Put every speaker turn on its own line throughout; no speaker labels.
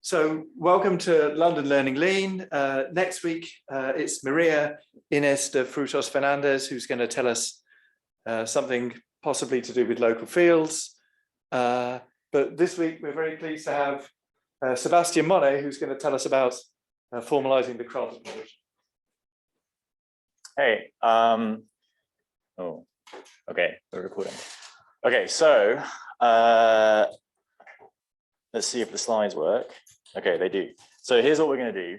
So welcome to London Learning Lean. Next week, it's Maria Inés de Frutos Fernandez who's going to tell us something possibly to do with local fields. But this week, we're very pleased to have Sebastian Monnet, who's going to tell us about formalizing the Krull topology.
Hey, oh, okay, we're recording. Okay, so let's see if the slides work. Okay, they do. So here's what we're going to do.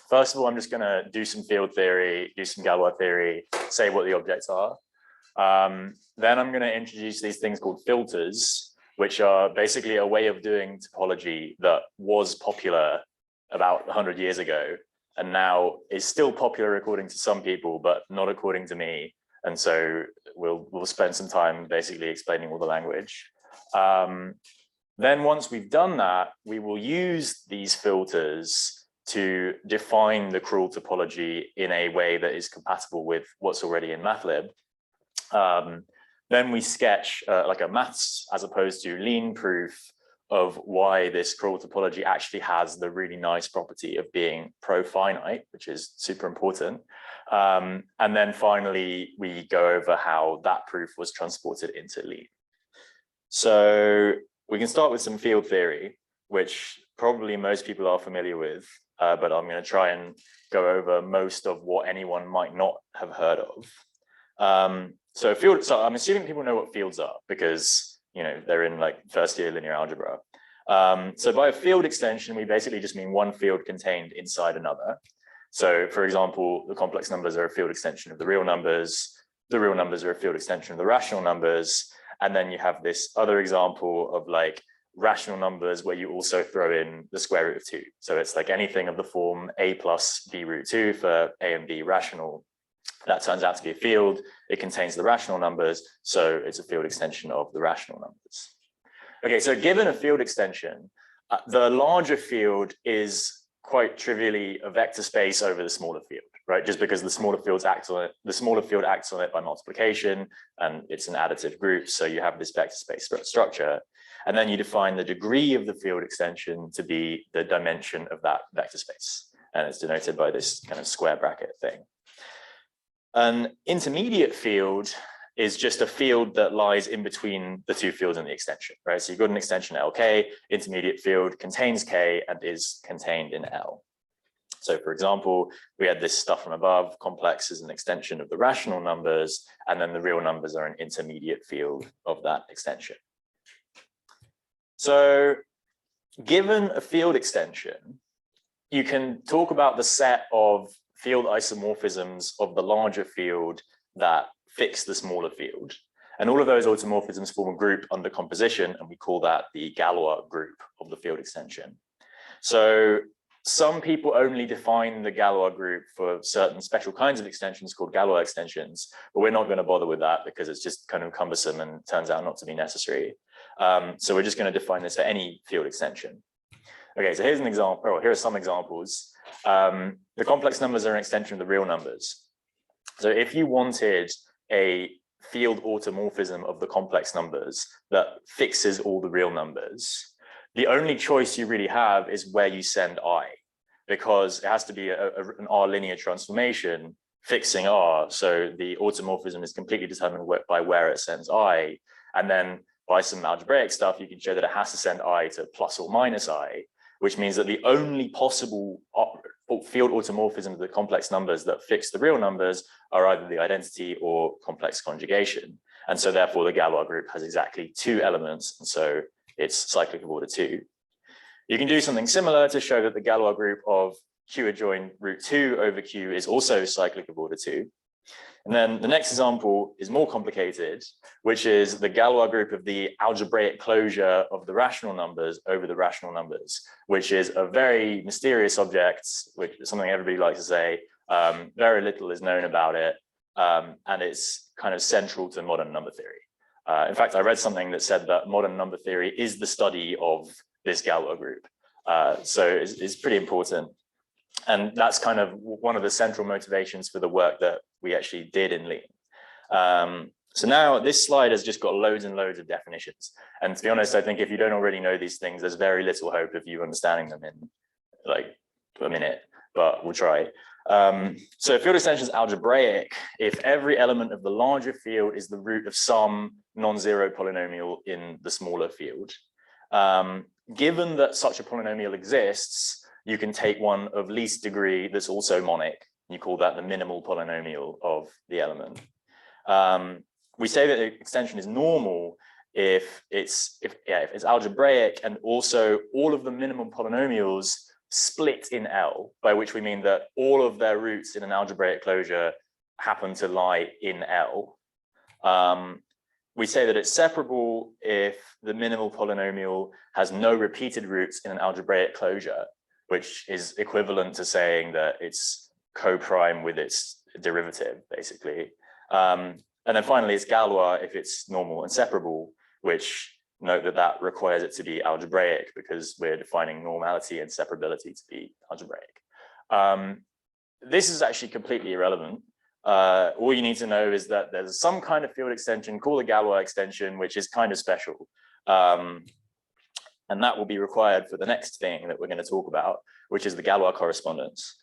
First of all, I'm just going to do some field theory, do some Galois theory, say what the objects are. Then I'm going to introduce these things called filters, which are basically a way of doing topology that was popular about 100 years ago, and now is still popular according to some people, but not according to me. And so we'll spend some time basically explaining all the language. Then once we've done that, we will use these filters to define the Krull topology in a way that is compatible with what's already in MATLAB. Then we sketch like a maths as opposed to lean proof of why this Krull topology actually has the really nice property of being pro-finite, which is super important. And then finally, we go over how that proof was transported into lean. So we can start with some field theory, which probably most people are familiar with, but I'm going to try and go over most of what anyone might not have heard of. So I'm assuming people know what fields are because, you know, they're in like first year linear algebra. So by a field extension, we basically just mean one field contained inside another. So for example, the complex numbers are a field extension of the real numbers. The real numbers are a field extension of the rational numbers. And then you have this other example of like rational numbers where you also throw in the square root of 2. So it's like anything of the form a plus b root 2 for a and b rational. That turns out to be a field. It contains the rational numbers. So it's a field extension of the rational numbers. Okay, so given a field extension, the larger field is quite trivially a vector space over the smaller field, right? Just because the smaller field acts on it by multiplication, and it's an additive group. So you have this vector space structure, and then you define the degree of the field extension to be the dimension of that vector space, and it's denoted by this kind of square bracket thing. An intermediate field is just a field that lies in between the two fields in the extension, right? So you've got an extension LK, intermediate field contains K and is contained in L. So for example, we had this stuff from above, complex is an extension of the rational numbers, and then the real numbers are an intermediate field of that extension. So given a field extension, you can talk about the set of field isomorphisms of the larger field that fix the smaller field. And all of those automorphisms form a group under composition, and we call that the Galois group of the field extension. So some people only define the Galois group for certain special kinds of extensions called Galois extensions, but we're not going to bother with that because it's just kind of cumbersome and turns out not to be necessary. So we're just going to define this for any field extension. Okay, so here's an example, or here are some examples. The complex numbers are an extension of the real numbers. So if you wanted a field automorphism of the complex numbers that fixes all the real numbers, the only choice you really have is where you send I, because it has to be an R linear transformation fixing R. So the automorphism is completely determined by where it sends I. And then by some algebraic stuff, you can show that it has to send I to plus or minus I, which means that the only possible field automorphism of the complex numbers that fix the real numbers are either the identity or complex conjugation. And so therefore the Galois group has exactly 2 elements. And so it's cyclic of order 2. You can do something similar to show that the Galois group of Q adjoin root 2 over Q is also cyclic of order 2. And then the next example is more complicated, which is the Galois group of the algebraic closure of the rational numbers over the rational numbers, which is a very mysterious object, which is something everybody likes to say. Very little is known about it, and it's kind of central to modern number theory. In fact, I read something that said that modern number theory is the study of this Galois group. So it's pretty important. And that's kind of one of the central motivations for the work that we actually did in Lean. So now this slide has just got loads and loads of definitions. And to be honest, I think if you don't already know these things, there's very little hope of you understanding them in like a minute, but we'll try. So field extension is algebraic if every element of the larger field is the root of some non-zero polynomial in the smaller field. Given that such a polynomial exists, you can take one of least degree that's also monic. You call that the minimal polynomial of the element. We say that the extension is normal if it's algebraic and also all of the minimum polynomials split in L, by which we mean that all of their roots in an algebraic closure happen to lie in L. We say that it's separable if the minimal polynomial has no repeated roots in an algebraic closure, which is equivalent to saying that it's co-prime with its derivative, basically. And then finally, it's Galois if it's normal and separable, which note that that requires it to be algebraic because we're defining normality and separability to be algebraic. This is actually completely irrelevant. All you need to know is that there's some kind of field extension called a Galois extension, which is kind of special. And that will be required for the next thing that we're going to talk about, which is the Galois correspondence.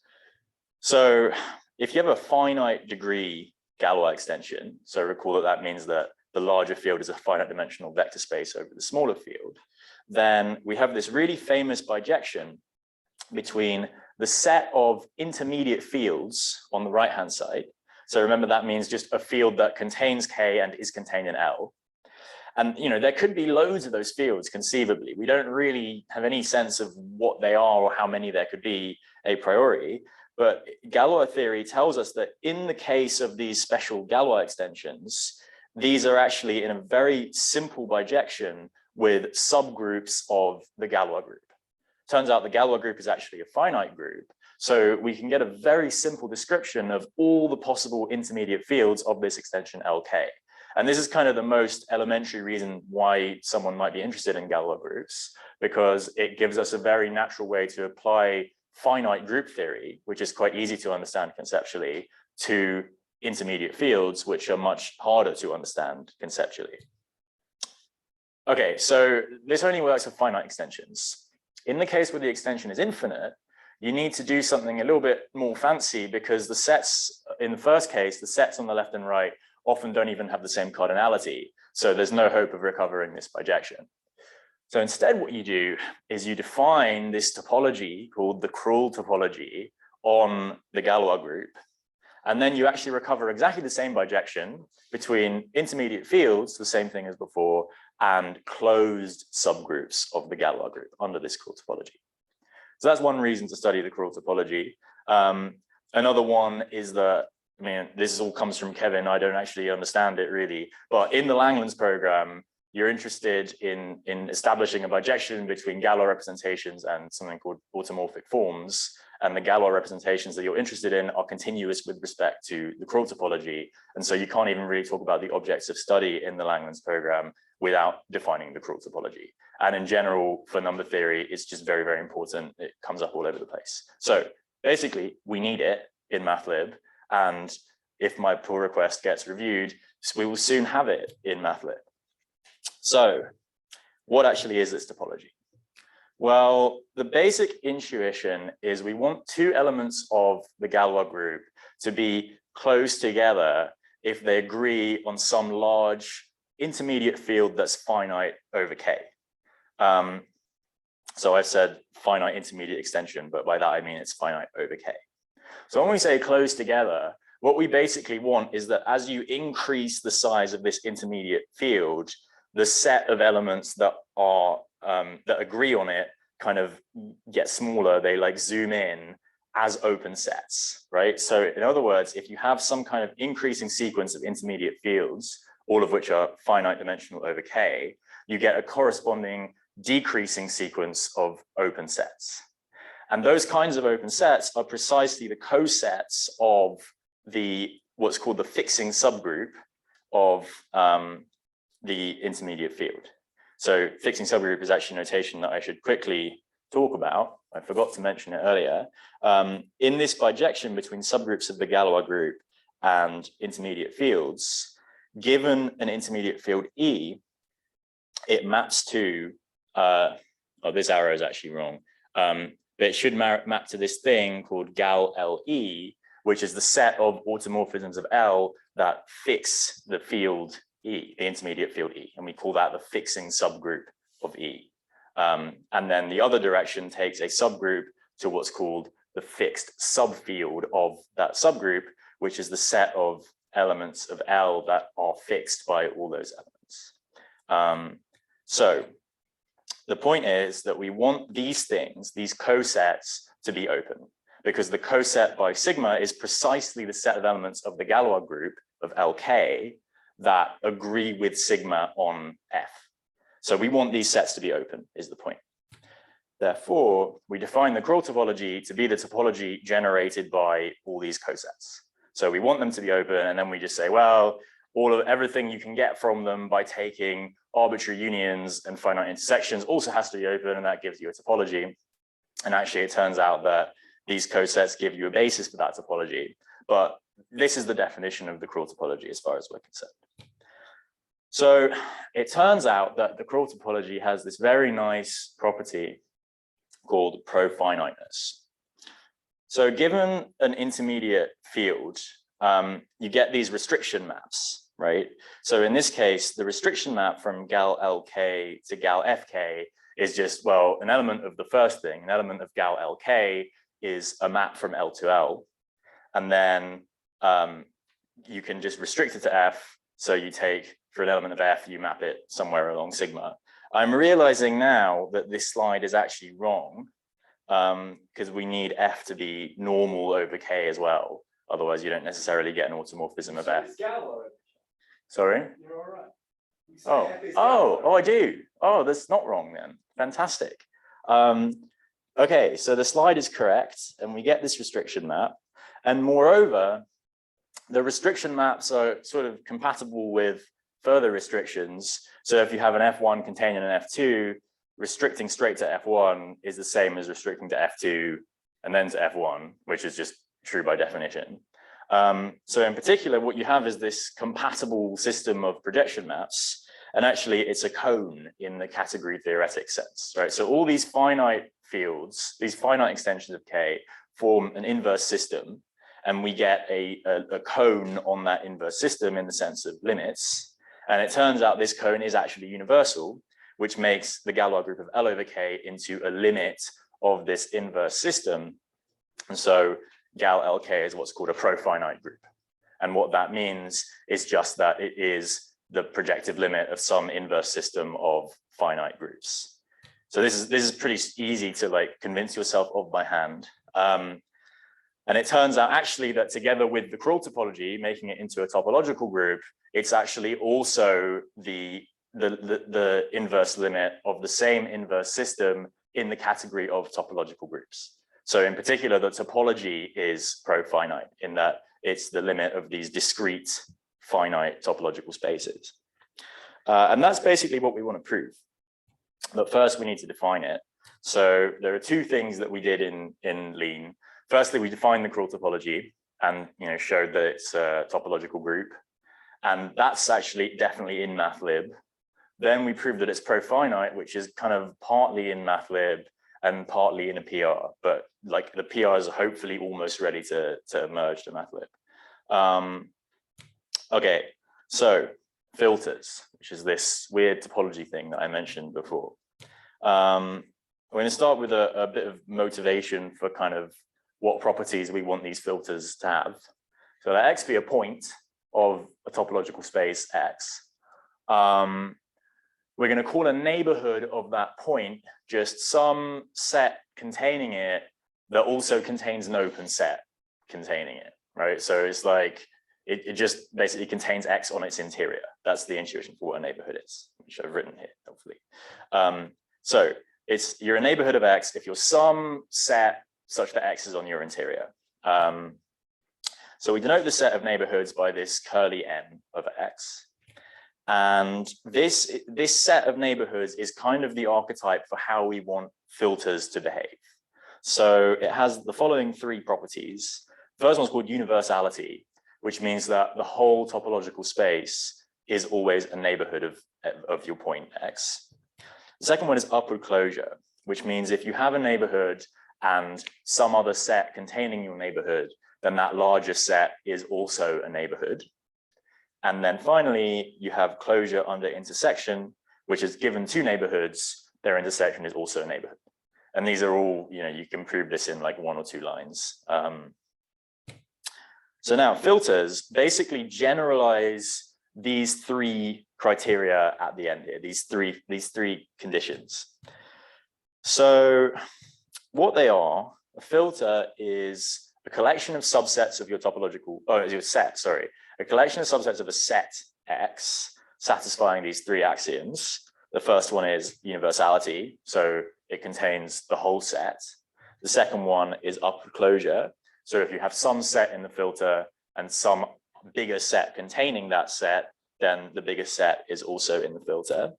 So if you have a finite degree Galois extension, so recall that that means that the larger field is a finite dimensional vector space over the smaller field, then we have this really famous bijection between the set of intermediate fields on the right-hand side. So remember, that means just a field that contains K and is contained in L. And there could be loads of those fields conceivably. We don't really have any sense of what they are or how many there could be a priori. But Galois theory tells us that in the case of these special Galois extensions, these are actually in a very simple bijection with subgroups of the Galois group. Turns out the Galois group is actually a finite group. So we can get a very simple description of all the possible intermediate fields of this extension LK. And this is kind of the most elementary reason why someone might be interested in Galois groups, because it gives us a very natural way to apply finite group theory, which is quite easy to understand conceptually, to intermediate fields, which are much harder to understand conceptually. Okay, so this only works for finite extensions. In the case where the extension is infinite, you need to do something a little bit more fancy because the sets, in the first case, the sets on the left and right often don't even have the same cardinality. So there's no hope of recovering this bijection. So instead, what you do is you define this topology called the Krull topology on the Galois group. And then you actually recover exactly the same bijection between intermediate fields, the same thing as before, and closed subgroups of the Galois group under this Krull topology. So that's one reason to study the Krull topology. Another one is that, this all comes from Kevin. I don't actually understand it really, but in the Langlands program, you're interested in establishing a bijection between Galois representations and something called automorphic forms. And the Galois representations that you're interested in are continuous with respect to the Krull topology. And so you can't even really talk about the objects of study in the Langlands program without defining the Krull topology. And in general, for number theory, it's just very, very important. It comes up all over the place. So basically, we need it in MathLib. And if my pull request gets reviewed, we will soon have it in MathLib. So what actually is this topology? Well, the basic intuition is we want two elements of the Galois group to be close together if they agree on some large intermediate field that's finite over K. So I've said finite intermediate extension, but by that I mean it's finite over K. So when we say close together, what we basically want is that as you increase the size of this intermediate field, the set of elements that are that agree on it kind of get smaller. They like zoom in as open sets, right? So in other words, if you have some kind of increasing sequence of intermediate fields, all of which are finite dimensional over K, you get a corresponding decreasing sequence of open sets. And those kinds of open sets are precisely the cosets of what's called the fixing subgroup of the intermediate field. So fixing subgroup is actually notation that I should quickly talk about. I forgot to mention it earlier. In this bijection between subgroups of the Galois group and intermediate fields, given an intermediate field E, it maps to, this arrow is actually wrong, but it should map to this thing called Gal LE, which is the set of automorphisms of L that fix the field E, the intermediate field E, and we call that the fixing subgroup of E. And then the other direction takes a subgroup to what's called the fixed subfield of that subgroup, which is the set of elements of L that are fixed by all those elements. So the point is that we want these things, these cosets, to be open, because the coset by sigma is precisely the set of elements of the Galois group of LK that agree with sigma on F. So we want these sets to be open, is the point. Therefore, we define the Krull topology to be the topology generated by all these cosets. So we want them to be open, and then we just say, well, everything you can get from them by taking arbitrary unions and finite intersections also has to be open, and that gives you a topology. And actually, it turns out that these cosets give you a basis for that topology. But this is the definition of the Krull topology as far as we're concerned. So it turns out that the Krull topology has this very nice property called profiniteness. So given an intermediate field, you get these restriction maps, right? So in this case, the restriction map from Gal LK to Gal FK is just, well, an element of the first thing, an element of Gal LK is a map from L to L. And then you can just restrict it to F. So you take, for an element of F, you map it somewhere along sigma. I'm realizing now that this slide is actually wrong, because we need F to be normal over K as well. Otherwise, you don't necessarily get an automorphism of F. Sorry?
You're all right.
Oh, I do. Oh, that's not wrong then. Fantastic. Okay, so the slide is correct, and we get this restriction map. And moreover, the restriction maps are sort of compatible with further restrictions. So if you have an F1 containing an F2, restricting straight to F1 is the same as restricting to F2 and then to F1, which is just true by definition. So in particular, what you have is this compatible system of projection maps. And actually, it's a cone in the category theoretic sense, right? So all these finite fields, these finite extensions of K, form an inverse system. And we get a cone on that inverse system in the sense of limits. And it turns out this cone is actually universal, which makes the Galois group of L over K into a limit of this inverse system. And so Gal LK is what's called a profinite group. And what that means is just that it is the projective limit of some inverse system of finite groups. So this is pretty easy to like convince yourself of by hand. And it turns out actually that together with the Krull topology, making it into a topological group, it's actually also the inverse limit of the same inverse system in the category of topological groups. So in particular, the topology is profinite in that it's the limit of these discrete finite topological spaces. And that's basically what we want to prove. But first we need to define it. So there are two things that we did in Lean. Firstly, we defined the Krull topology and showed that it's a topological group. And that's actually definitely in MathLib. Then we proved that it's profinite, which is kind of partly in MathLib and partly in a PR, but like the PR is hopefully almost ready to merge to MathLib. Okay, so filters, which is this weird topology thing that I mentioned before. We're going to start with a bit of motivation for kind of what properties we want these filters to have. So let X be a point of a topological space X. We're going to call a neighborhood of that point just some set containing it that also contains an open set containing it, right? So it's like, it just basically contains X on its interior. That's the intuition for what a neighborhood is, which I've written here, hopefully. So you're a neighborhood of X if you're some set such that X is on your interior. So we denote the set of neighborhoods by this curly n over X. And this set of neighborhoods is kind of the archetype for how we want filters to behave. So it has the following three properties. The first one's called universality, which means that the whole topological space is always a neighborhood of your point X. The second one is upward closure, which means if you have a neighborhood and some other set containing your neighborhood, then that larger set is also a neighborhood. And then finally, you have closure under intersection, which is given two neighborhoods, their intersection is also a neighborhood. And these are all, you can prove this in like 1 or 2 lines. So now filters basically generalize these 3 criteria at the end here, these three conditions. So what they are, a filter is a collection of subsets of your topological, a collection of subsets of a set X satisfying these 3 axioms. The first one is universality, so it contains the whole set. The second one is upward closure. So if you have some set in the filter and some bigger set containing that set, then the bigger set is also in the filter.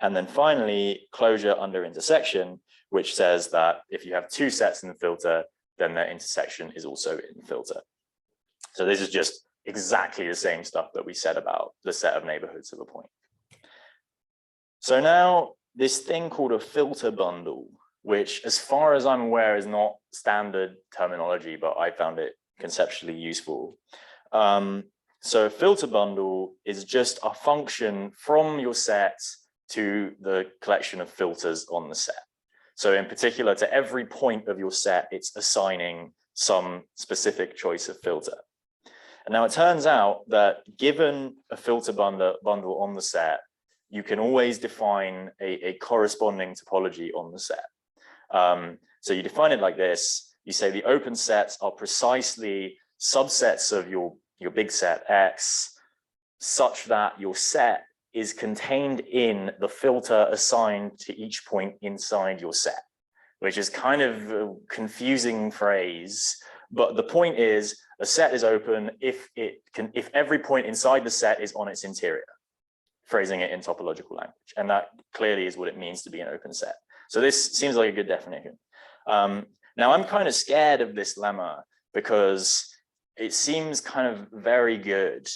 And then finally, closure under intersection, which says that if you have 2 sets in the filter, then their intersection is also in the filter. So this is just exactly the same stuff that we said about the set of neighborhoods of a point. So now this thing called a filter bundle, which as far as I'm aware is not standard terminology, but I found it conceptually useful. So a filter bundle is just a function from your set to the collection of filters on the set. So in particular, to every point of your set, it's assigning some specific choice of filter. And now it turns out that given a filter bundle on the set, you can always define a corresponding topology on the set. So you define it like this. You say the open sets are precisely subsets of your big set X, such that your set is contained in the filter assigned to each point inside your set, which is kind of a confusing phrase. But the point is, a set is open if every point inside the set is on its interior, phrasing it in topological language. And that clearly is what it means to be an open set. So this seems like a good definition. Now I'm kind of scared of this lemma because it seems kind of very good.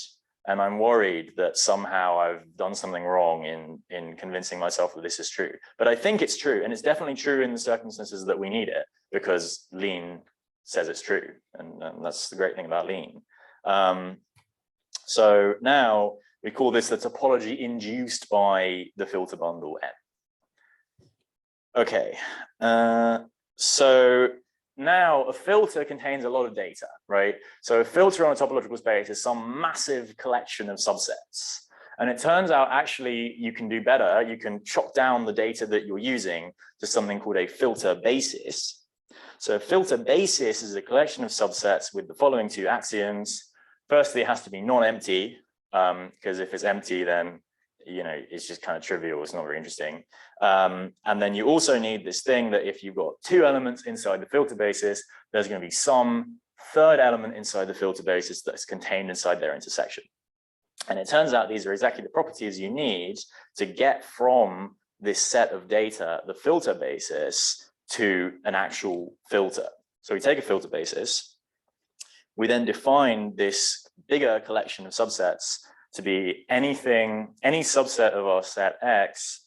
And I'm worried that somehow I've done something wrong in convincing myself that this is true. But I think it's true. And it's definitely true in the circumstances that we need it, because Lean says it's true. And that's the great thing about Lean. So now we call this the topology induced by the filter bundle N. Okay, so now a filter contains a lot of data, right? So a filter on a topological space is some massive collection of subsets. And it turns out actually you can do better. You can chop down the data that you're using to something called a filter basis. So a filter basis is a collection of subsets with the following 2 axioms. Firstly, it has to be non-empty, because if it's empty, then it's just kind of trivial. It's not very interesting. And then you also need this thing that if you've got 2 elements inside the filter basis, there's going to be some third element inside the filter basis that's contained inside their intersection. And it turns out these are exactly the properties you need to get from this set of data, the filter basis, to an actual filter. So we take a filter basis. We then define this bigger collection of subsets to be any subset of our set X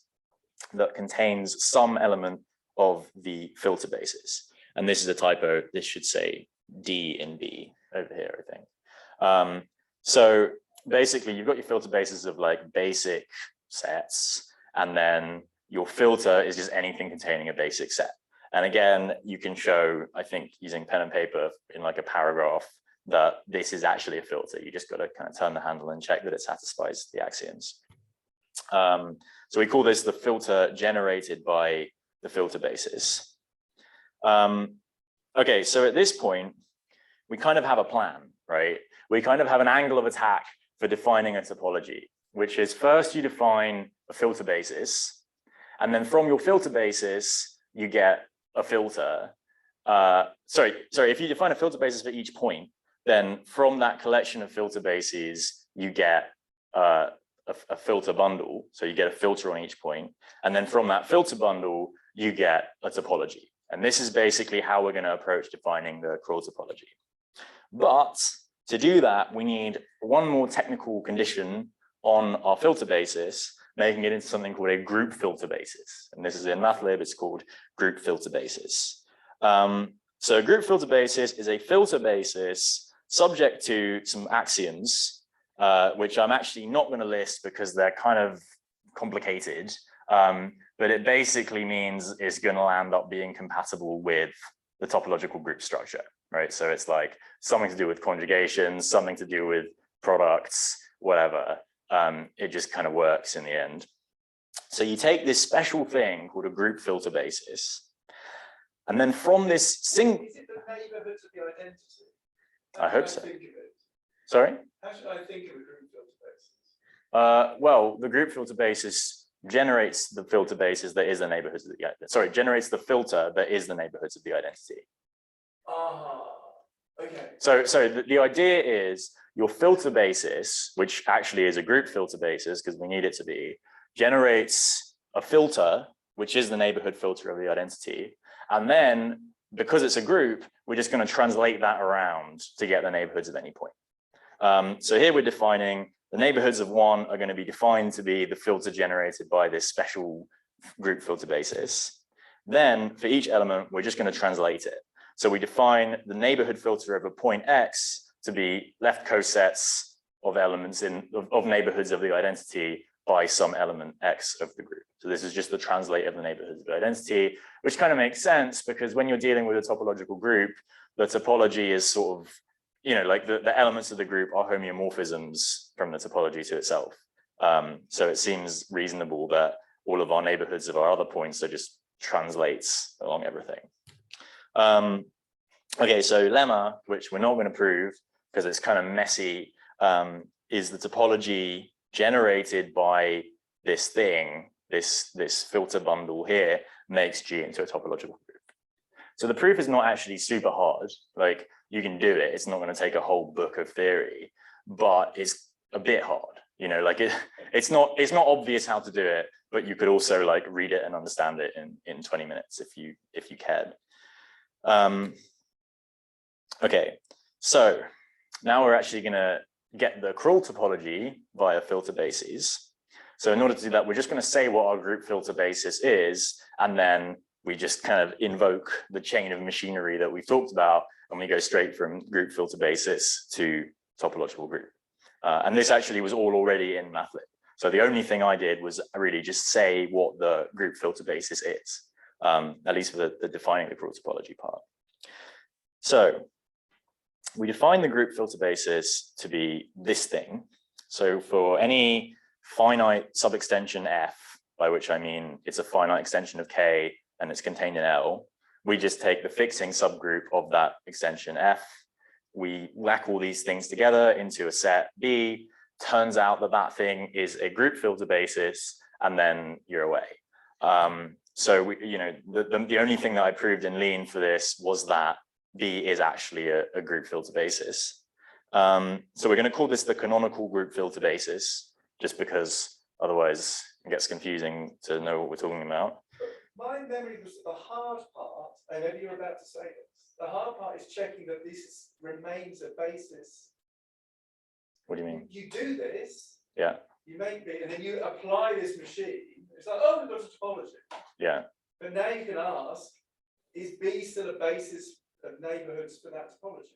that contains some element of the filter basis. And this is a typo. This should say D in B over here, I think. So basically, you've got your filter basis of like basic sets, and then your filter is just anything containing a basic set. And again, you can show, I think, using pen and paper in like a paragraph, that this is actually a filter. You just got to kind of turn the handle and check that it satisfies the axioms. So we call this the filter generated by the filter basis. Okay, so at this point, we kind of have a plan, right? We kind of have an angle of attack for defining a topology, which is first you define a filter basis, and then from your filter basis, you get a filter. If you define a filter basis for each point, then from that collection of filter bases, you get a filter bundle. So you get a filter on each point. And then from that filter bundle, you get a topology. And this is basically how we're going to approach defining the Krull topology. But to do that, we need one more technical condition on our filter basis, making it into something called a group filter basis. And this is in MathLib, it's called group filter basis. So a group filter basis is a filter basis subject to some axioms, which I'm actually not going to list because they're kind of complicated. But it basically means it's going to end up being compatible with the topological group structure, right? So it's like something to do with conjugations, something to do with products, whatever. It just kind of works in the end. So you take this special thing called a group filter basis, and then from this single...
Is it the neighborhoods of the identity?
I hope so. Sorry?
How should I think of a group filter basis?
Well, the group filter basis generates the filter basis that is the neighborhoods of the identity. Sorry, generates the filter that is the neighborhoods of the identity.
Okay.
So the idea is your filter basis, which actually is a group filter basis because we need it to be, generates a filter, which is the neighborhood filter of the identity. And then because it's a group, we're just going to translate that around to get the neighborhoods at any point. So here we're defining the neighborhoods of one are going to be defined to be the filter generated by this special group filter basis. Then for each element, we're just going to translate it. So we define the neighborhood filter of a point X to be left cosets of elements of neighborhoods of the identity by some element X of the group. So this is just the translate of the neighborhoods of the identity, which kind of makes sense because when you're dealing with a topological group, the topology is sort of, you know, like the elements of the group are homeomorphisms from the topology to itself. So it seems reasonable that all of our neighborhoods of our other points are just translates along everything. Okay, so lemma, which we're not going to prove because it's kind of messy, is the topology generated by this thing, this filter bundle here, makes G into a topological group. So the proof is not actually super hard. Like you can do it. It's not going to take a whole book of theory, but it's a bit hard. You know, like it's not obvious how to do it, but you could also like read it and understand it in 20 minutes if you cared. Okay, so now we're actually going to get the Krull topology via filter bases. So in order to do that, we're just going to say what our group filter basis is, and then we just kind of invoke the chain of machinery that we've talked about, and we go straight from group filter basis to topological group. And this actually was all already in MathLib. So the only thing I did was really just say what the group filter basis is, at least for the defining the Krull topology part. So we define the group filter basis to be this thing. So for any finite subextension F, by which I mean it's a finite extension of K and it's contained in L, we just take the fixing subgroup of that extension F. We whack all these things together into a set B. Turns out that that thing is a group filter basis, and then you're away. So we, you know, the only thing that I proved in Lean for this was that B is actually a group filter basis. So we're going to call this the canonical group filter basis, just because otherwise it gets confusing to know what we're talking about.
My memory was the hard part, I know you're about to say this, the hard part is checking that this remains a basis.
What do you mean?
You do this,
yeah.
You make B, and then you apply this machine. It's like, oh, we've got a topology.
Yeah.
But now you can ask, is B still a basis of neighborhoods for that topology?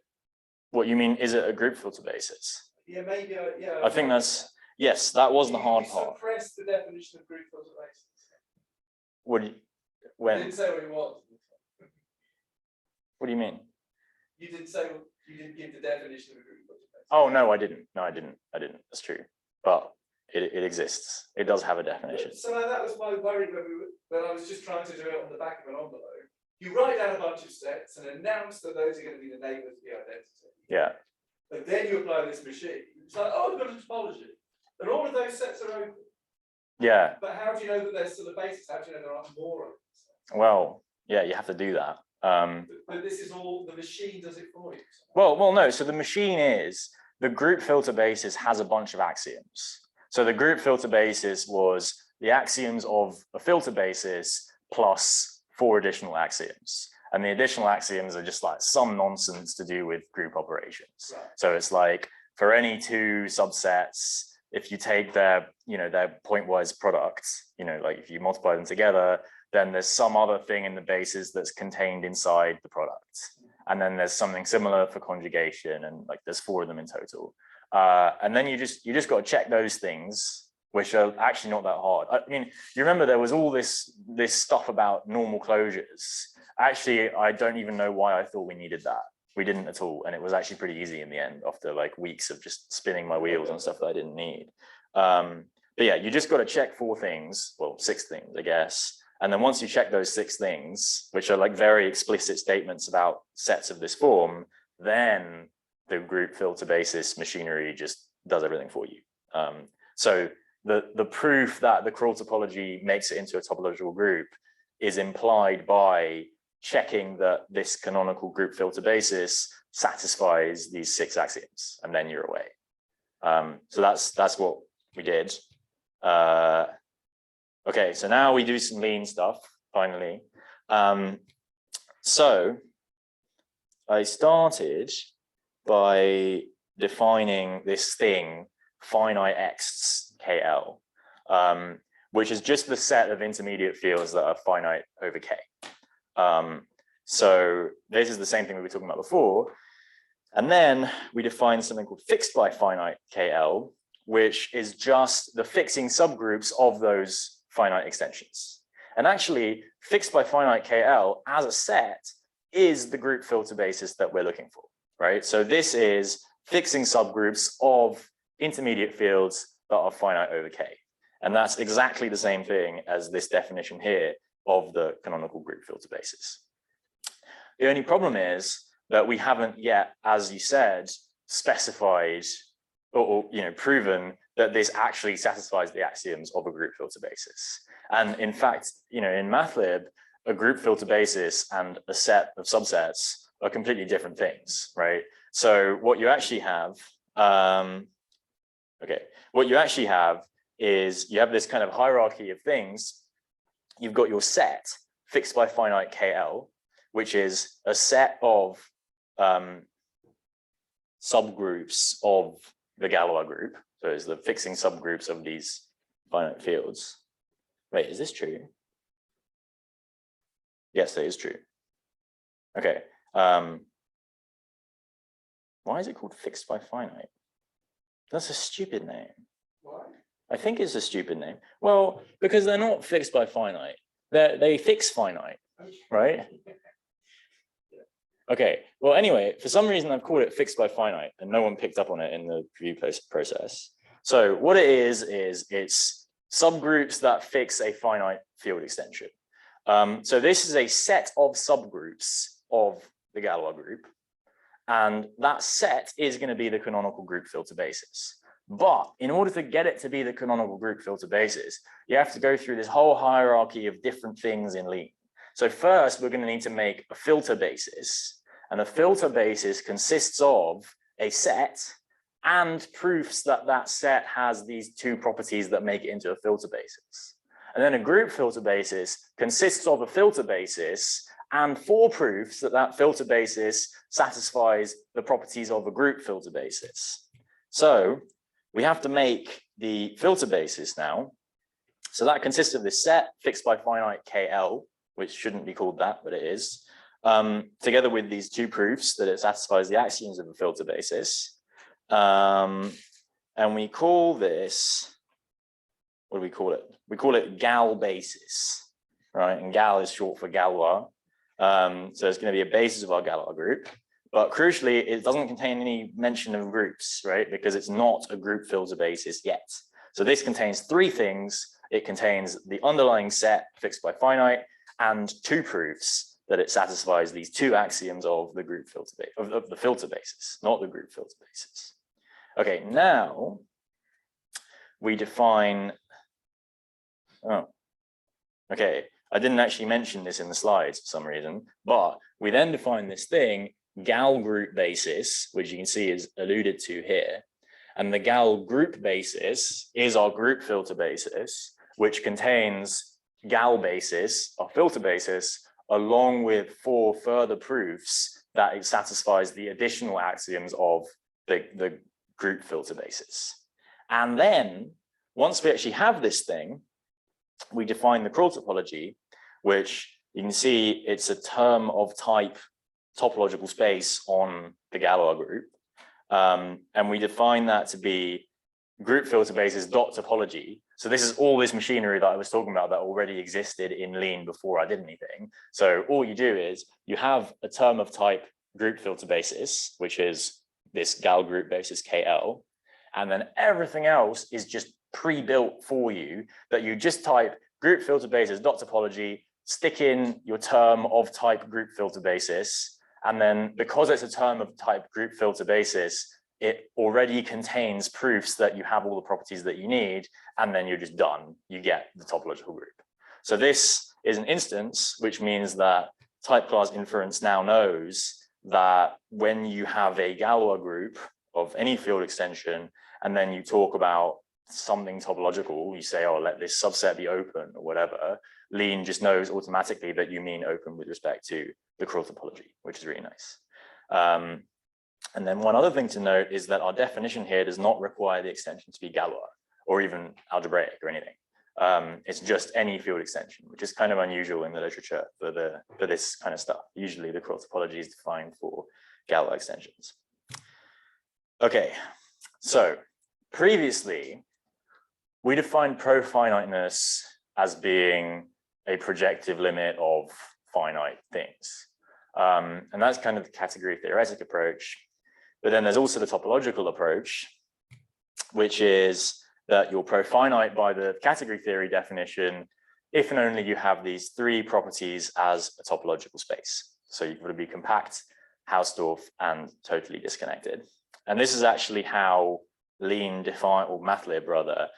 What you mean, is it a group filter basis?
Yeah, maybe, yeah.
I think that's, yes, that was the hard part.
Suppress the definition of group filter basis.
What do you, when?
You didn't say what you want.
What do you mean?
You didn't say, you didn't give the definition of a group filter basis.
Oh, no, I didn't. No, I didn't. That's true. But it exists. It does have a definition.
So that was my worry when I was just trying to do it on the back of an envelope. You write down a bunch of sets and announce that those are going to be the neighbors of the identity.
Yeah.
But then you apply this machine. It's like, oh, we've got a topology. And all of those sets are open.
Yeah.
But how do you know that they're still a basis? How do you know there aren't more open sets?
Well, yeah, you have to do that.
But this is all, the machine does it for you.
Well, no. So the machine is, the group filter basis has a bunch of axioms. So the group filter basis was the axioms of a filter basis plus 4 additional axioms. And the additional axioms are just like some nonsense to do with group operations. Right. So it's like for any 2 subsets, if you take their, their pointwise products, like if you multiply them together, then there's some other thing in the basis that's contained inside the product. And then there's something similar for conjugation, and like there's 4 of them in total. And then you just got to check those things, which are actually not that hard. I mean, you remember there was all this stuff about normal closures. Actually, I don't even know why I thought we needed that. We didn't at all, and it was actually pretty easy in the end after like weeks of just spinning my wheels on stuff that I didn't need. But yeah, you just got to check 4 things, well, 6 things, I guess. And then once you check those 6 things, which are like very explicit statements about sets of this form, then the group filter basis machinery just does everything for you. So the proof that the Krull topology makes it into a topological group is implied by checking that this canonical group filter basis satisfies these 6 axioms, and then you're away. So that's what we did. Okay, so now we do some lean stuff, finally. So I started by defining this thing, finite x KL, which is just the set of intermediate fields that are finite over K. So this is the same thing we were talking about before. And then we define something called fixed by finite KL, which is just the fixing subgroups of those finite extensions. And actually, fixed by finite KL as a set is the group filter basis that we're looking for, right? So this is fixing subgroups of intermediate fields that are finite over K. And that's exactly the same thing as this definition here of the canonical group filter basis. The only problem is that we haven't yet, as you said, specified or proven that this actually satisfies the axioms of a group filter basis. And in fact, in MATLib, a group filter basis and a set of subsets are completely different things, right? So what you actually have, what you actually have is you have this kind of hierarchy of things. You've got your set fixed by finite KL, which is a set of subgroups of the Galois group. So it's the fixing subgroups of these finite fields. Wait, is this true? Yes, that is true. Okay. Why is it called fixed by finite? That's a stupid name. Why? I think it's a stupid name. Well, because they're not fixed by finite. They fix finite, right? Okay, well, anyway, for some reason I've called it fixed by finite and no one picked up on it in the review process. So what it is it's subgroups that fix a finite field extension. So this is a set of subgroups of the Galois group, and that set is going to be the canonical group filter basis. But in order to get it to be the canonical group filter basis, you have to go through this whole hierarchy of different things in lean. So first, we're going to need to make a filter basis, and a filter basis consists of a set and proofs that that set has these 2 properties that make it into a filter basis. And then a group filter basis consists of a filter basis and 4 proofs that that filter basis satisfies the properties of a group filter basis. So we have to make the filter basis now. So that consists of this set fixed by finite KL, which shouldn't be called that, but it is, together with these 2 proofs that it satisfies the axioms of a filter basis. And we call this, what do we call it? We call it Gal basis, right? And Gal is short for Galois. So it's going to be a basis of our Galois group. But crucially, it doesn't contain any mention of groups, right? Because it's not a group filter basis yet. So this contains 3 things. It contains the underlying set fixed by finite and 2 proofs that it satisfies these 2 axioms of the group filter of the filter basis, not the group filter basis. Okay, now we define. Oh, okay. I didn't actually mention this in the slides for some reason, but we then define this thing, Gal group basis, which you can see is alluded to here. And the Gal group basis is our group filter basis, which contains Gal basis, our filter basis, along with 4 further proofs that it satisfies the additional axioms of the group filter basis. And then once we actually have this thing, we define the Krull topology, which you can see it's a term of type topological space on the Galois group. And we define that to be group filter basis dot topology. So this is all this machinery that I was talking about that already existed in Lean before I did anything. So all you do is you have a term of type group filter basis, which is this Gal group basis KL. And then everything else is just pre-built for you, that you just type group filter basis dot topology, stick in your term of type group filter basis. And then because it's a term of type group filter basis, it already contains proofs that you have all the properties that you need, and then you're just done. You get the topological group. So this is an instance, which means that type class inference now knows that when you have a Galois group of any field extension, and then you talk about something topological, you say, oh, let this subset be open or whatever, Lean just knows automatically that you mean open with respect to the Krull topology, which is really nice. And then one other thing to note is that our definition here does not require the extension to be Galois or even algebraic or anything. It's just any field extension, which is kind of unusual in the literature for this kind of stuff. Usually the Krull topology is defined for Galois extensions. Okay, so previously we defined profiniteness as being a projective limit of finite things. And that's kind of the category theoretic approach. But then there's also the topological approach, which is that you're profinite by the category theory definition if and only you have these three properties as a topological space. So you've got to be compact, Hausdorff, and totally disconnected. And this is actually how Lean or MATLib rather,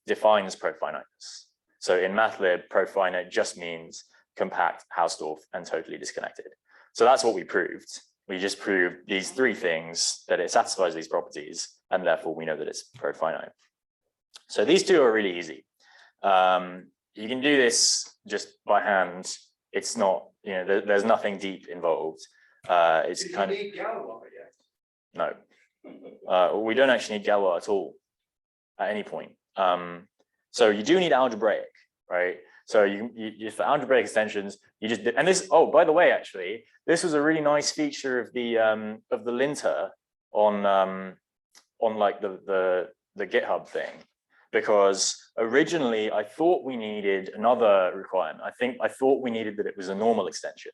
defines profiniteness. So in MATLib, profinite just means compact, Hausdorff, and totally disconnected. So that's what we proved. We just proved these three things, that it satisfies these properties, and therefore we know that it's profinite. So these two are really easy. You can do this just by hand. It's not, there's nothing deep involved. It's kind of. Need Galois yet? No. We don't actually need Galois at all at any point. So you do need algebraic, right? So you for algebraic extensions, you just did, and this, oh, by the way, actually, this was a really nice feature of the linter on like the GitHub thing, because originally I thought we needed another requirement. I thought we needed that it was a normal extension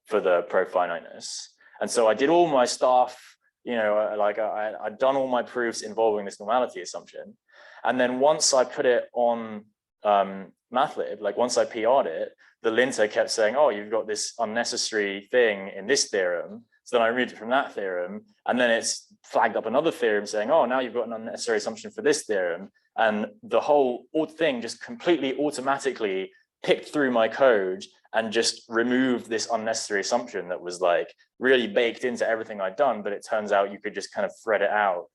for the profiniteness. And so I did all my stuff, like I'd done all my proofs involving this normality assumption. And then once I put it on MATLib, like once I PR'd it, the linter kept saying, oh, you've got this unnecessary thing in this theorem. So then I removed it from that theorem, and then it's flagged up another theorem saying, oh, now you've got an unnecessary assumption for this theorem. And the whole thing just completely automatically picked through my code and just removed this unnecessary assumption that was like really baked into everything I'd done. But it turns out you could just kind of thread it out.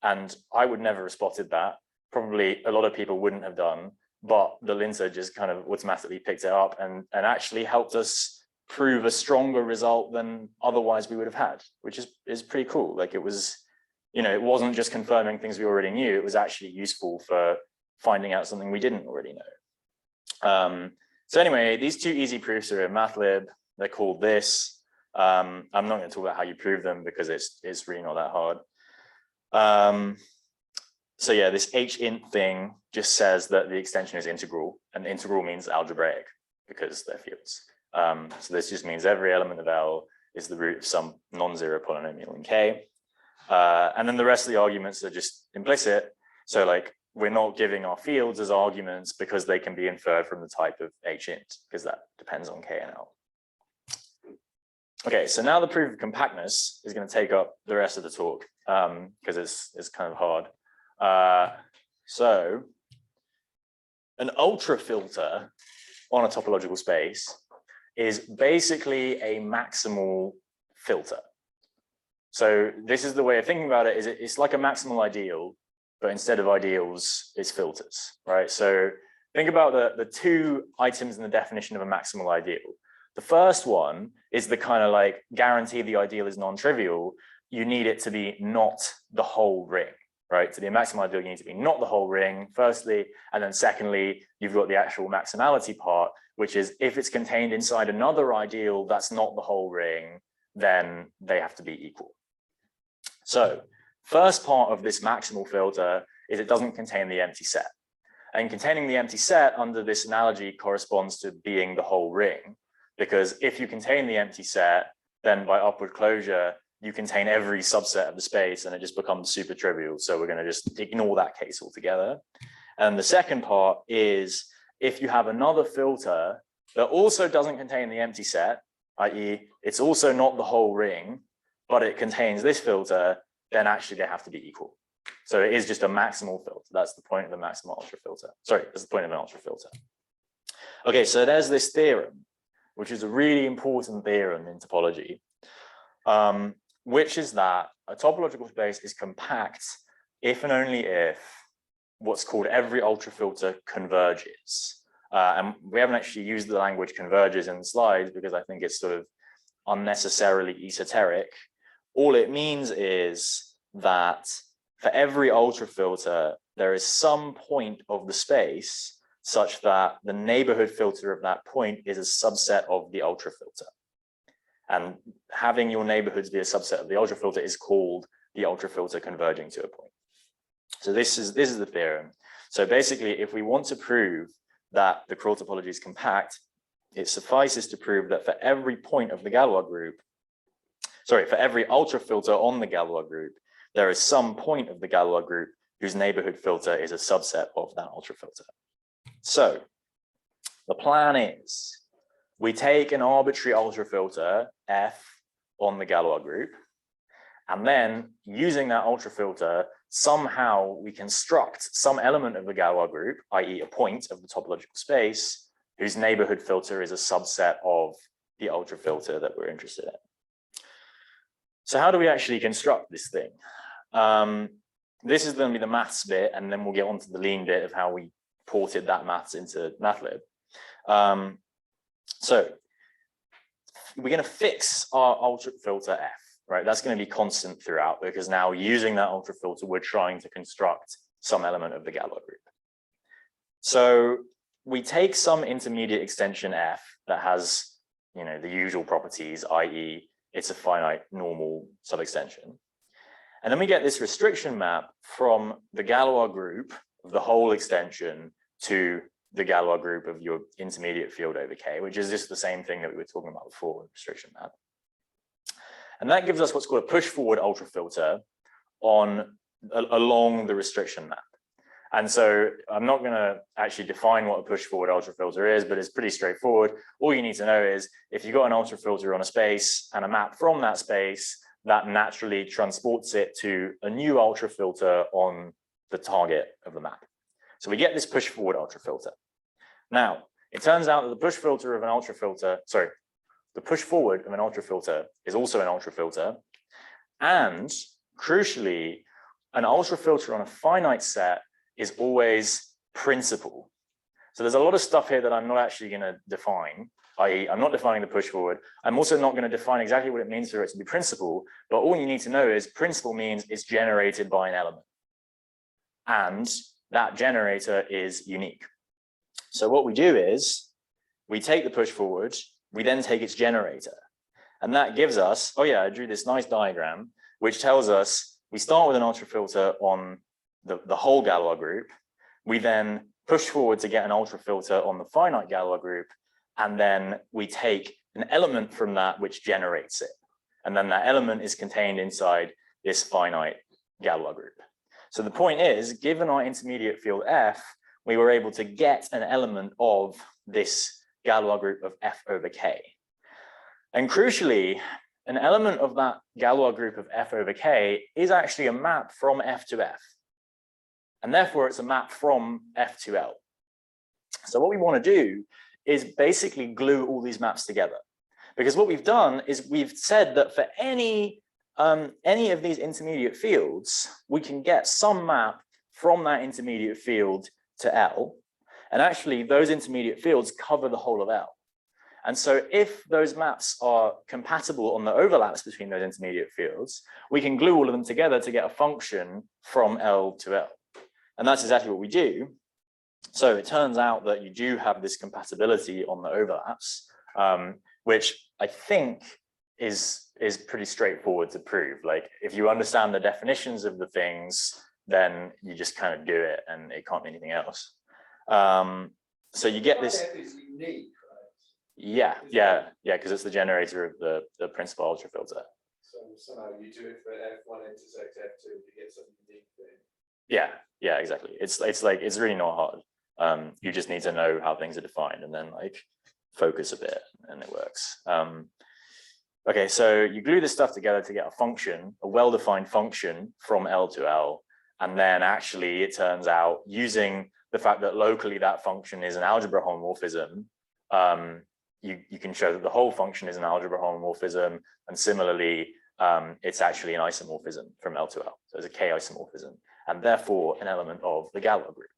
And I would never have spotted that. Probably a lot of people wouldn't have done, but the linter just kind of automatically picked it up and actually helped us prove a stronger result than otherwise we would have had, which is pretty cool. Like it was, it wasn't just confirming things we already knew, it was actually useful for finding out something we didn't already know. So anyway, these two easy proofs are in MATLib. They're called this. I'm not going to talk about how you prove them because it's really not that hard. So yeah, this HInt thing just says that the extension is integral, and integral means algebraic because they're fields. So this just means every element of L is the root of some non-zero polynomial in K. And then the rest of the arguments are just implicit. So like we're not giving our fields as arguments because they can be inferred from the type of HInt, because that depends on K and L. Okay, so now the proof of compactness is going to take up the rest of the talk because it's kind of hard. So an ultra filter on a topological space is basically a maximal filter. So this is the way of thinking about it, is it's like a maximal ideal, but instead of ideals, it's filters, right? So think about the two items in the definition of a maximal ideal. The first one is the kind of like guarantee the ideal is non-trivial. You need it to be not the whole ring. right? To be a maximal ideal, you need to be not the whole ring, firstly, and then secondly, you've got the actual maximality part, which is if it's contained inside another ideal that's not the whole ring, then they have to be equal. So first part of this maximal filter is it doesn't contain the empty set. And containing the empty set under this analogy corresponds to being the whole ring, because if you contain the empty set, then by upward closure, you contain every subset of the space and it just becomes super trivial. So we're going to just ignore that case altogether. And the second part is if you have another filter that also doesn't contain the empty set, i.e. it's also not the whole ring, but it contains this filter, then actually they have to be equal. So it is just a maximal filter. That's the point of the maximal ultra filter. Sorry, that's the point of an ultra filter. Okay, so there's this theorem, which is a really important theorem in topology, which is that a topological space is compact if and only if what's called every ultra filter converges. And we haven't actually used the language converges in the slides because I think it's sort of unnecessarily esoteric. All it means is that for every ultra filter, there is some point of the space such that the neighborhood filter of that point is a subset of the ultra filter. And having your neighborhoods be a subset of the ultra filter is called the ultra filter converging to a point. So this is the theorem. So basically, if we want to prove that the Krull topology is compact, it suffices to prove that for every point of the Galois group, sorry, for every ultra filter on the Galois group, there is some point of the Galois group whose neighborhood filter is a subset of that ultra filter. So the plan is we take an arbitrary ultra filter F on the Galois group, and then using that ultra filter, somehow we construct some element of the Galois group, i.e. a point of the topological space, whose neighborhood filter is a subset of the ultra filter that we're interested in. So how do we actually construct this thing? This is going to be the maths bit, and then we'll get on to the lean bit of how we ported that maths into MATLAB. So we're going to fix our ultra filter F, right? That's going to be constant throughout, because now using that ultra filter, we're trying to construct some element of the Galois group. So we take some intermediate extension F that has, you know, the usual properties, i.e. it's a finite normal subextension. And then we get this restriction map from the Galois group of the whole extension to the Galois group of your intermediate field over K, which is just the same thing that we were talking about before with restriction map. And that gives us what's called a push forward ultra filter along the restriction map. And so I'm not going to actually define what a push forward ultra filter is, but it's pretty straightforward. All you need to know is if you've got an ultra filter on a space and a map from that space, that naturally transports it to a new ultra filter on the target of the map. So we get this push forward ultra filter. Now, it turns out that the push filter of an ultra filter, sorry, the push forward of an ultra filter is also an ultra filter. And crucially, an ultra filter on a finite set is always principal. So there's a lot of stuff here that I'm not actually going to define, i.e. I'm not defining the push forward. I'm also not going to define exactly what it means for it to be principal, but all you need to know is principal means it's generated by an element. And that generator is unique. So what we do is we take the push forward, we then take its generator. And that gives us, oh yeah, I drew this nice diagram, which tells us we start with an ultra filter on the whole Galois group. We then push forward to get an ultra filter on the finite Galois group. And then we take an element from that which generates it. And then that element is contained inside this finite Galois group. So the point is, given our intermediate field F, we were able to get an element of this Galois group of F over K. And crucially, an element of that Galois group of F over K is actually a map from F to F. And therefore, it's a map from F to L. So what we want to do is basically glue all these maps together. Because what we've done is we've said that for any of these intermediate fields, we can get some map from that intermediate field to L. And actually, those intermediate fields cover the whole of L. And so if those maps are compatible on the overlaps between those intermediate fields, we can glue all of them together to get a function from L to L. And that's exactly what we do. So it turns out that you do have this compatibility on the overlaps, which I think is pretty straightforward to prove. Like if you understand the definitions of the things, then you just kind of do it and it can't be anything else. So you get this.
Is unique, right?
Yeah, because it's the generator of the principal ultrafilter.
So somehow you do it for F1 intersect F2 to get some unique thing.
Yeah, exactly. It's really not hard. You just need to know how things are defined and then like focus a bit and it works. Okay, so you glue this stuff together to get a function, a well-defined function from L to L. And then actually it turns out using the fact that locally that function is an algebra homomorphism, you can show that the whole function is an algebra homomorphism. And similarly, it's actually an isomorphism from L to L. So it's a K isomorphism and therefore an element of the Galois group.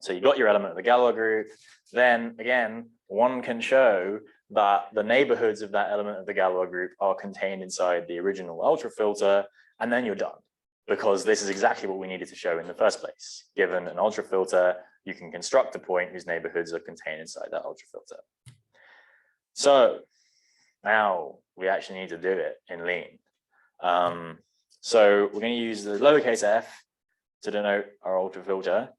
So you got your element of the Galois group. Then again, one can show that the neighborhoods of that element of the Galois group are contained inside the original ultrafilter, and then you're done. Because this is exactly what we needed to show in the first place. Given an ultrafilter, you can construct a point whose neighborhoods are contained inside that ultrafilter. So now we actually need to do it in Lean. So we're going to use the lowercase f to denote our ultrafilter,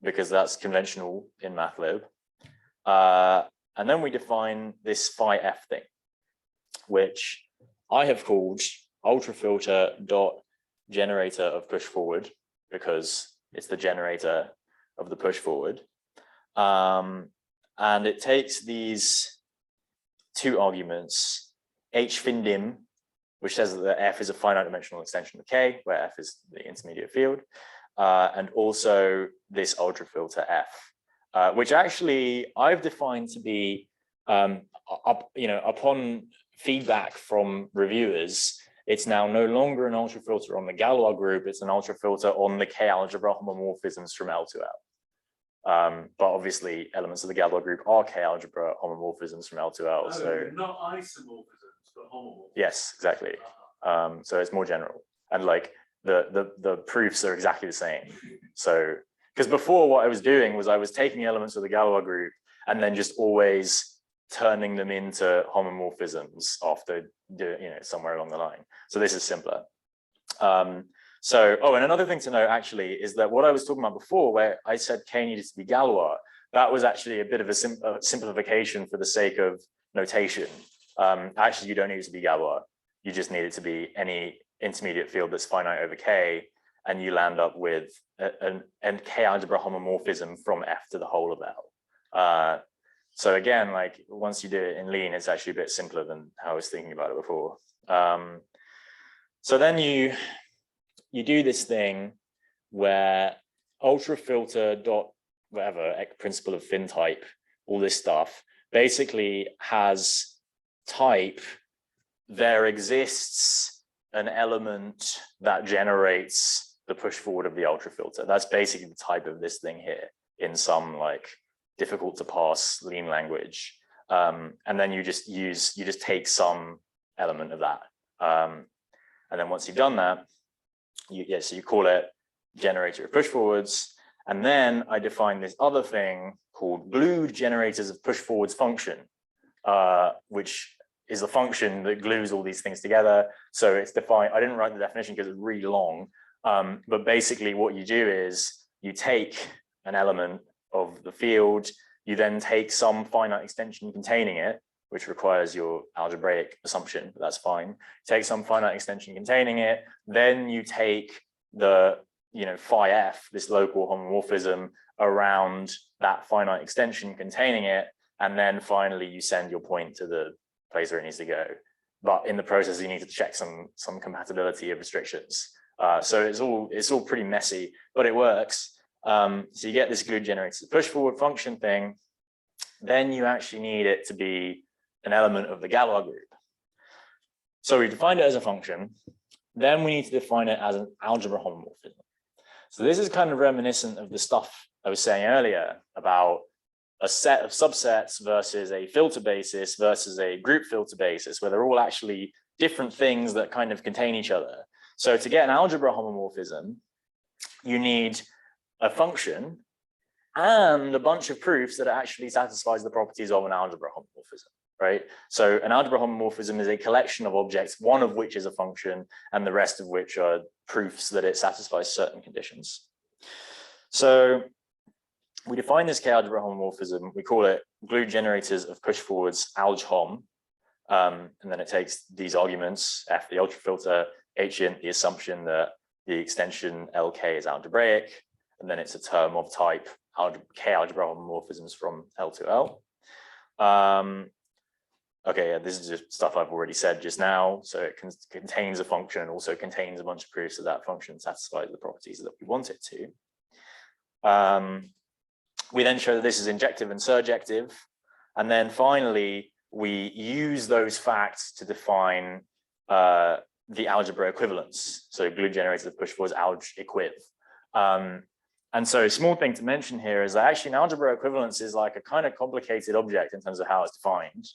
because that's conventional in MATLAB. And then we define this phi f thing, which I have called ultrafilter dot generator of push forward, because it's the generator of the push forward. And it takes these two arguments, hfindim, which says that the f is a finite dimensional extension of K, where f is the intermediate field, and also this ultrafilter f, which actually I've defined to be, upon feedback from reviewers, it's now no longer an ultrafilter on the Galois group, it's an ultrafilter on the K algebra homomorphisms from L to L. But obviously elements of the Galois group are K algebra homomorphisms from L to L. So
not isomorphisms, but homomorphisms.
Yes, exactly. So it's more general. And like the proofs are exactly the same. So, because before what I was doing was I was taking elements of the Galois group and then just always turning them into homomorphisms after somewhere along the line. So this is simpler. And another thing to note actually is that what I was talking about before, where I said K needed to be Galois, that was actually a bit of a simplification for the sake of notation. Actually, you don't need it to be Galois. You just need it to be any intermediate field that's finite over K, and you land up with an K algebra homomorphism from F to the whole of L. So again, like once you do it in Lean, it's actually a bit simpler than how I was thinking about it before. So then you do this thing where ultrafilter dot whatever principle of fin type, all this stuff basically has type. There exists an element that generates the push forward of the ultrafilter. That's basically the type of this thing here in some like difficult to parse Lean language. And then you just take some element of that. And then once you've done that, so you call it generator of push forwards. And then I define this other thing called glued generators of push forwards function, which is the function that glues all these things together. So it's defined, I didn't write the definition because it's really long, but basically what you do is you take an element of the field, you then take some finite extension containing it, which requires your algebraic assumption, but that's fine. Take some finite extension containing it, then you take the phi f, this local homomorphism around that finite extension containing it, and then finally you send your point to the place where it needs to go. But in the process, you need to check some compatibility of restrictions. So it's all pretty messy, but it works. So you get this glued generator push forward function thing. Then you actually need it to be an element of the Galois group. So we defined it as a function. Then we need to define it as an algebra homomorphism. So this is kind of reminiscent of the stuff I was saying earlier about a set of subsets versus a filter basis versus a group filter basis, where they're all actually different things that kind of contain each other. So to get an algebra homomorphism, you need a function and a bunch of proofs that actually satisfies the properties of an algebra homomorphism, right? So an algebra homomorphism is a collection of objects, one of which is a function and the rest of which are proofs that it satisfies certain conditions. So we define this K-algebra homomorphism, we call it glued generators of push forwards alg-hom, and then it takes these arguments, F the ultrafilter, H int the assumption that the extension LK is algebraic, and then it's a term of type K-algebra homomorphisms from L to L. Okay, yeah, this is just stuff I've already said just now. So it contains a function and also contains a bunch of proofs that that function satisfies the properties that we want it to. We then show that this is injective and surjective. And then finally, we use those facts to define the algebra equivalence. So glued generator of push forwards alg-equiv. And so a small thing to mention here is that actually an algebra equivalence is like a kind of complicated object in terms of how it's defined.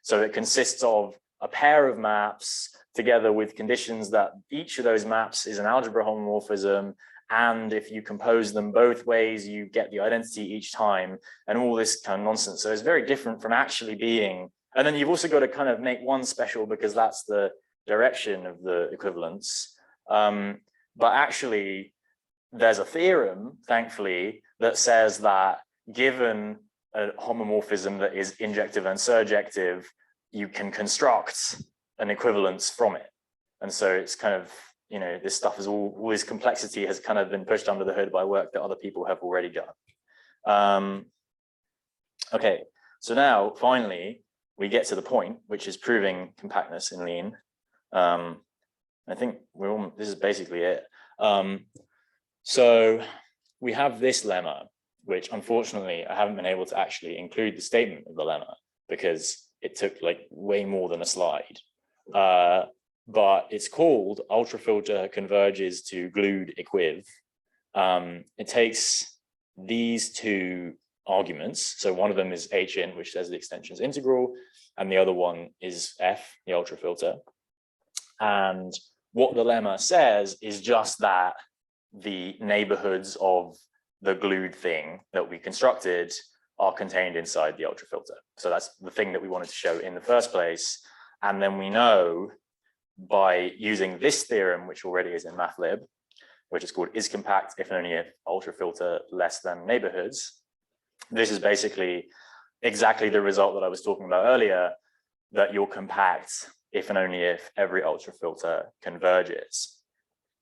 So it consists of a pair of maps together with conditions that each of those maps is an algebra homomorphism. And if you compose them both ways, you get the identity each time and all this kind of nonsense. So it's very different from actually being, and then you've also got to kind of make one special because that's the direction of the equivalence. But actually, there's a theorem, thankfully, that says that given a homomorphism that is injective and surjective, you can construct an equivalence from it. And so it's kind of, you know, this stuff is all this complexity has kind of been pushed under the hood by work that other people have already done. Okay, so now finally we get to the point, which is proving compactness in Lean. I think this is basically it. So we have this lemma, which unfortunately I haven't been able to actually include the statement of the lemma because it took like way more than a slide. But it's called ultrafilter converges to glued equiv. It takes these two arguments. So one of them is H int, which says the extension is integral, and the other one is F, the ultrafilter. And what the lemma says is just that the neighborhoods of the glued thing that we constructed are contained inside the ultrafilter. So that's the thing that we wanted to show in the first place. And then we know by using this theorem, which already is in MathLib, which is called is compact if and only if ultrafilter less than neighborhoods. This is basically exactly the result that I was talking about earlier, that you're compact if and only if every ultrafilter converges.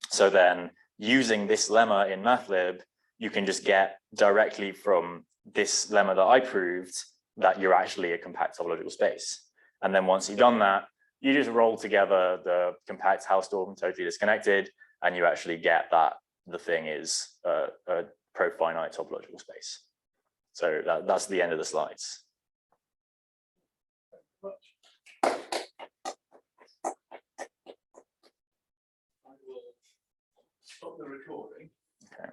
So then using this lemma in MathLib, you can just get directly from this lemma that I proved that you're actually a compact topological space. And then once you've done that, you just roll together the compact Hausdorff totally disconnected, and you actually get that the thing is a profinite topological space. So that's the end of the slides.
I will stop the recording.
Okay.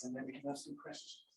And then we can have some questions.